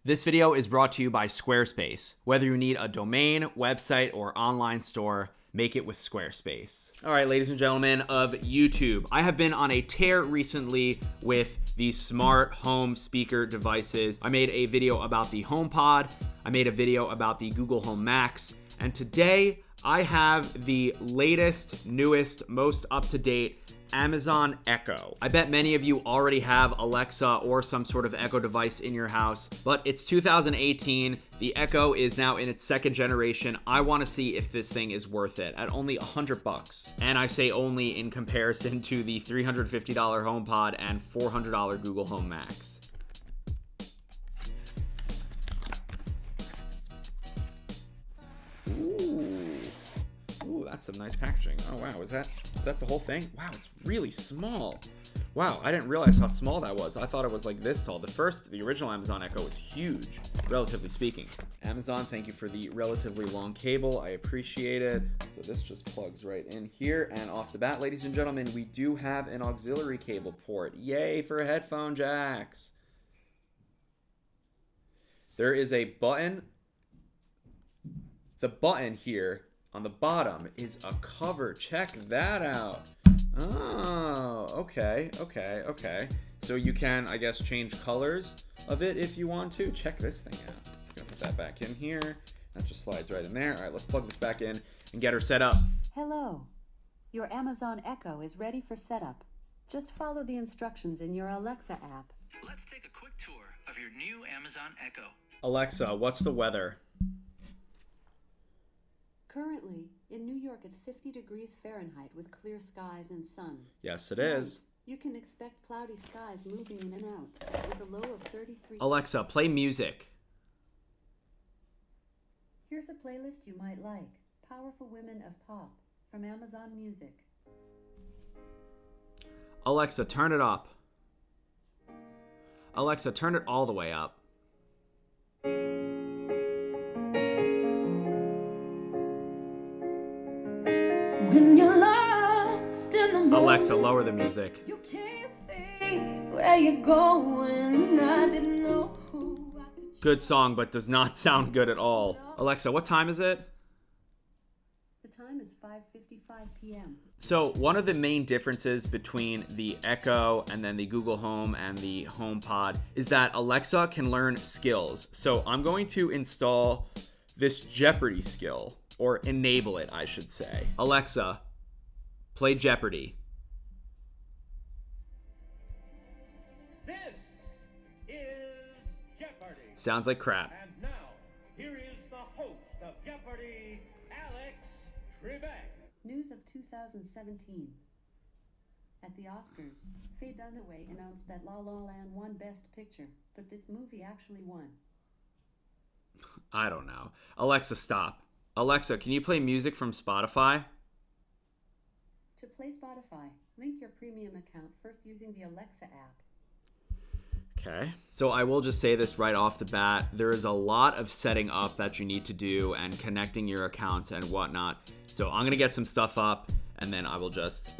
This video is brought to you by Squarespace. Whether you need a domain, website, or online store, make it with Squarespace. All right, ladies and gentlemen of YouTube, I have been on a tear recently with these smart home speaker devices. I made a video about the HomePod. I made a video about the Google Home Max. And today I have the latest, newest, most up-to-date Amazon Echo. I bet many of you already have Alexa or some sort of Echo device in your house, but it's 2018. The Echo is now in its second generation. I want to see if this thing is worth it at only $100. And I say only in comparison to the $350 HomePod and $400 Google Home Max. Ooh, that's some nice packaging. Oh wow, is that the whole thing? Wow, it's really small. Wow, I didn't realize how small that was. I thought it was like this tall. The original Amazon Echo was huge, relatively speaking. Amazon, thank you for the relatively long cable. I appreciate it. So this just plugs right in here. And off the bat, ladies and gentlemen, we do have an auxiliary cable port. Yay for headphone jacks. There is a button. The button here on the bottom is a cover. Check that out. Oh, okay. So you can, I guess, change colors of it if you want to. Check this thing out. Just gonna put that back in here. That just slides right in there. All right, let's plug this back in and get her set up. Hello. Your Amazon Echo is ready for setup. Just follow the instructions in your Alexa app. Let's take a quick tour of your new Amazon Echo. Alexa, what's the weather? Currently, in New York, it's 50 degrees Fahrenheit with clear skies and sun. Yes, it is. You can expect cloudy skies moving in and out with a low of 33. Alexa, play music. Here's a playlist you might like. Powerful Women of Pop from Amazon Music. Alexa, turn it up. Alexa, turn it all the way up. When you're lost in the moment, Alexa, lower the music. you can't see where you're going. I didn't know who I could. Good song, but does not sound good at all. Alexa, what time is it? The time is 5:55 p.m. So one of the main differences between the Echo and then the Google Home and the HomePod is that Alexa can learn skills. So I'm going to install this Jeopardy skill, or enable it, I should say. Alexa, play Jeopardy. This is Jeopardy! Sounds like crap. And now, here is the host of Jeopardy, Alex Trebek. News of 2017. At the Oscars, Faye Dunaway announced that La La Land won Best Picture, but this movie actually won. I don't know. Alexa, stop. Alexa, can you play music from Spotify? To play Spotify, link your premium account first using the Alexa app. Okay. So I will just say this right off the bat. There is a lot of setting up that you need to do and connecting your accounts and whatnot. So I'm going to get some stuff up and then I will just...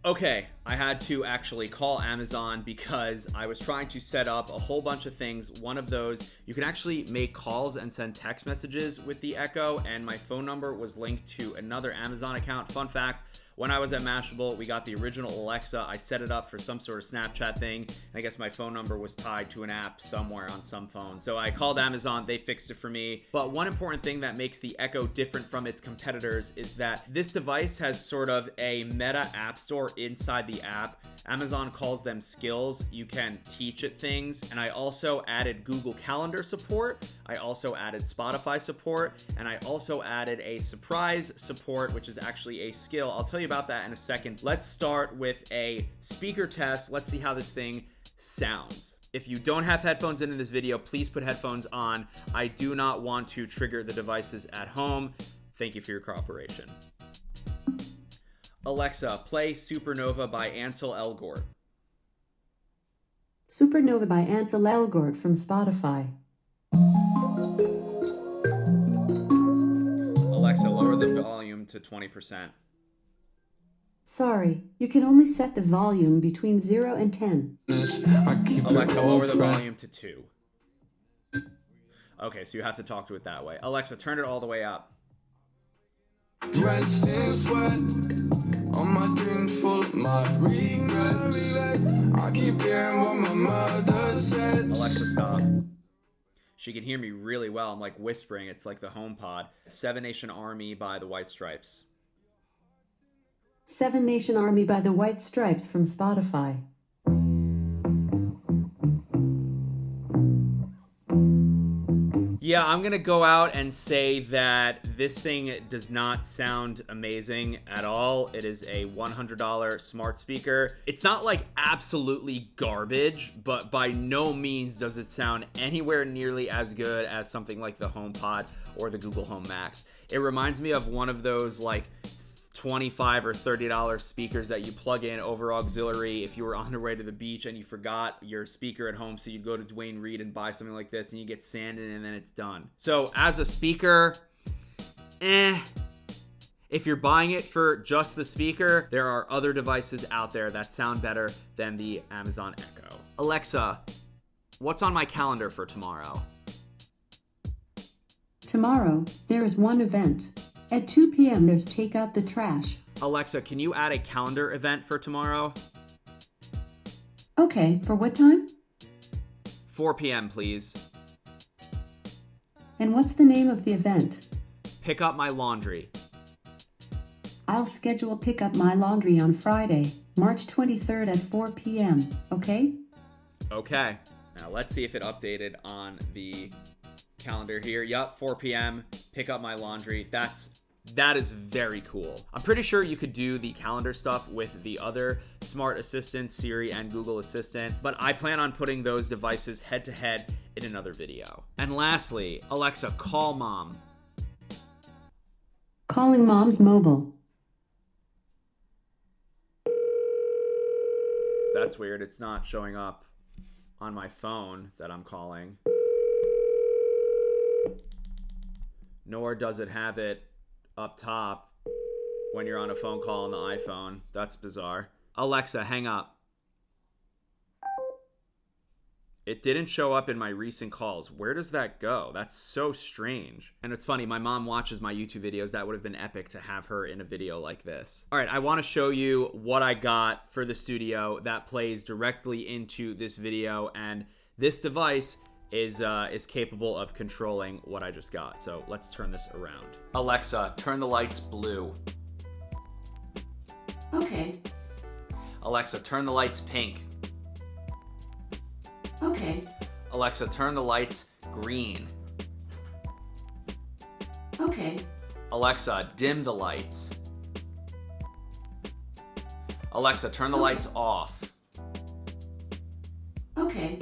Okay, I had to actually call Amazon because I was trying to set up a whole bunch of things. One of those, you can actually make calls and send text messages with the Echo, and my phone number was linked to another Amazon account. Fun fact, when I was at Mashable, we got the original Alexa. I set it up for some sort of Snapchat thing, and I guess my phone number was tied to an app somewhere on some phone. So I called Amazon, they fixed it for me. But one important thing that makes the Echo different from its competitors is that this device has sort of a meta app store inside the app. Amazon calls them skills. You can teach it things. And I also added Google Calendar support. I also added Spotify support. And I also added a surprise support, which is actually a skill. I'll tell you about that in a second. Let's start with a speaker test. Let's see how this thing sounds. If you don't have headphones in this video, please put headphones on. I do not want to trigger the devices at home. Thank you for your cooperation. Alexa, play Supernova by Ansel Elgort. Supernova by Ansel Elgort from Spotify. Alexa, lower the volume to 20%. Sorry, you can only set the volume between 0 and 10. Alexa, lower the volume to 2. Okay, so you have to talk to it that way. Alexa, turn it all the way up. Drenched in sweat, all my dreams full of my regret. I keep hearing what my mother said. Alexa, stop. She can hear me really well. I'm like whispering. It's like the HomePod. Seven Nation Army by the White Stripes. Seven Nation Army by the White Stripes from Spotify. Yeah, I'm going to go out and say that this thing does not sound amazing at all. It is a $100 smart speaker. It's not like absolutely garbage, but by no means does it sound anywhere nearly as good as something like the HomePod or the Google Home Max. It reminds me of one of those like $25 or $30 speakers that you plug in over auxiliary if you were on your way to the beach and you forgot your speaker at home, so you'd go to Dwayne Reed and buy something like this and you get sanded and then it's done. So as a speaker, if you're buying it for just the speaker, there are other devices out there that sound better than the Amazon Echo. Alexa, what's on my calendar for tomorrow? Tomorrow, there is one event. At 2 p.m. there's Take Out the Trash. Alexa, can you add a calendar event for tomorrow? Okay, for what time? 4 p.m., please. And what's the name of the event? Pick up my laundry. I'll schedule Pick Up My Laundry on Friday, March 23rd at 4 p.m., okay? Okay. Now let's see if it updated on the calendar here. Yup, 4 p.m. Pick up my laundry. That is very cool. I'm pretty sure you could do the calendar stuff with the other smart assistants, Siri and Google Assistant, but I plan on putting those devices head to head in another video. And lastly, Alexa, call mom. Calling Mom's mobile. That's weird. It's not showing up on my phone that I'm calling. Nor does it have it up top when you're on a phone call on the iPhone. That's bizarre. Alexa, hang up. It didn't show up in my recent calls. Where does that go? That's so strange. And it's funny, my mom watches my YouTube videos. That would have been epic to have her in a video like this. All right, I want to show you what I got for the studio that plays directly into this video. And this device is capable of controlling what I just got. So let's turn this around. Alexa, turn the lights blue. Okay. Alexa, turn the lights pink. Okay. Alexa, turn the lights green. Okay. Alexa, dim the lights. Alexa, turn the lights off. Okay.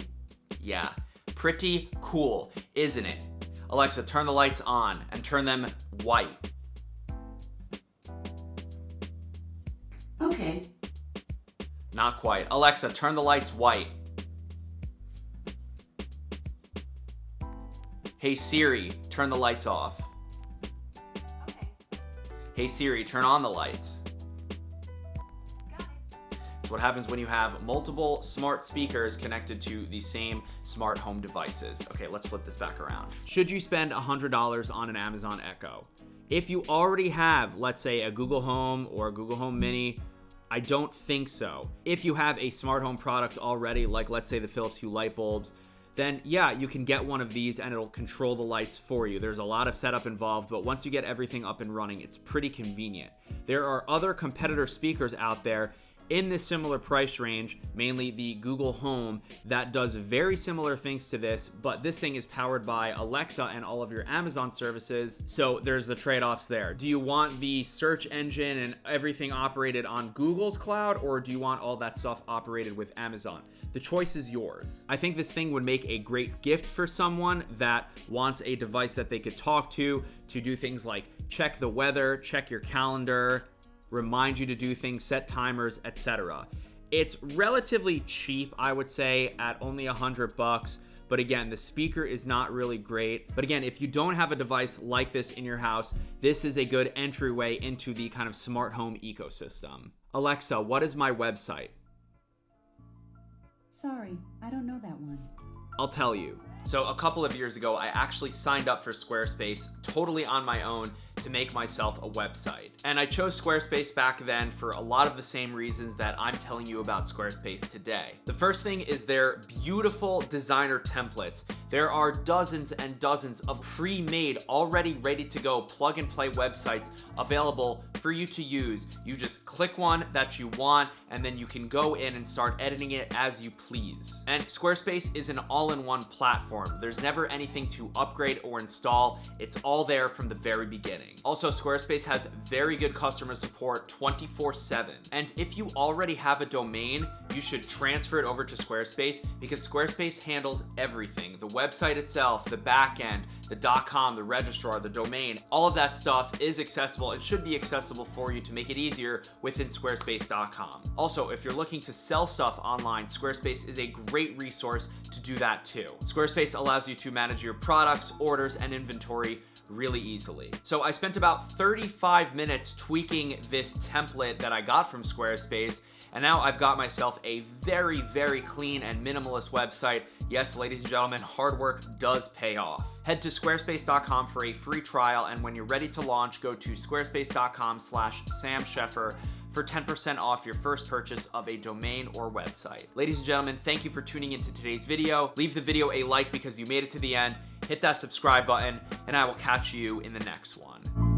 Yeah, pretty cool, isn't it? Alexa, turn the lights on and turn them white. Okay. Not quite. Alexa, turn the lights white. Hey Siri, turn the lights off. Okay. Hey Siri, turn on the lights. Got it. It's what happens when you have multiple smart speakers connected to the same smart home devices. Okay, let's flip this back around. Should you spend $100 on an Amazon Echo? If you already have, let's say, a Google Home or a Google Home Mini, I don't think so. If you have a smart home product already, like let's say the Philips Hue light bulbs, then yeah, you can get one of these and it'll control the lights for you. There's a lot of setup involved, but once you get everything up and running, it's pretty convenient. There are other competitor speakers out there in this similar price range, mainly the Google Home, that does very similar things to this, but this thing is powered by Alexa and all of your Amazon services, so there's the trade-offs there. Do you want the search engine and everything operated on Google's cloud, or do you want all that stuff operated with Amazon? The choice is yours. I think this thing would make a great gift for someone that wants a device that they could talk to do things like check the weather, check your calendar, remind you to do things, set timers, etc. It's relatively cheap, I would say, at only $100. But again, the speaker is not really great. But again, if you don't have a device like this in your house, this is a good entryway into the kind of smart home ecosystem. Alexa, what is my website? Sorry, I don't know that one. I'll tell you. So a couple of years ago, I actually signed up for Squarespace totally on my own to make myself a website. And I chose Squarespace back then for a lot of the same reasons that I'm telling you about Squarespace today. The first thing is their beautiful designer templates. There are dozens and dozens of pre-made, already ready to go plug and play websites available for you to use. You just click one that you want, and then you can go in and start editing it as you please. And Squarespace is an all-in-one platform. There's never anything to upgrade or install. It's all there from the very beginning. Also, Squarespace has very good customer support 24/7. And if you already have a domain, you should transfer it over to Squarespace because Squarespace handles everything. The website itself, the backend, the .com, the registrar, the domain, all of that stuff is accessible and should be accessible for you to make it easier within Squarespace.com. Also, if you're looking to sell stuff online, Squarespace is a great resource to do that too. Squarespace allows you to manage your products, orders, and inventory really easily. So I spent about 35 minutes tweaking this template that I got from Squarespace, and now I've got myself a very, very clean and minimalist website. Yes, ladies and gentlemen, hard work does pay off. Head to squarespace.com for a free trial, and when you're ready to launch, go to squarespace.com/samsheffer for 10% off your first purchase of a domain or website. Ladies and gentlemen, thank you for tuning into today's video. Leave the video a like because you made it to the end. Hit that subscribe button, and I will catch you in the next one.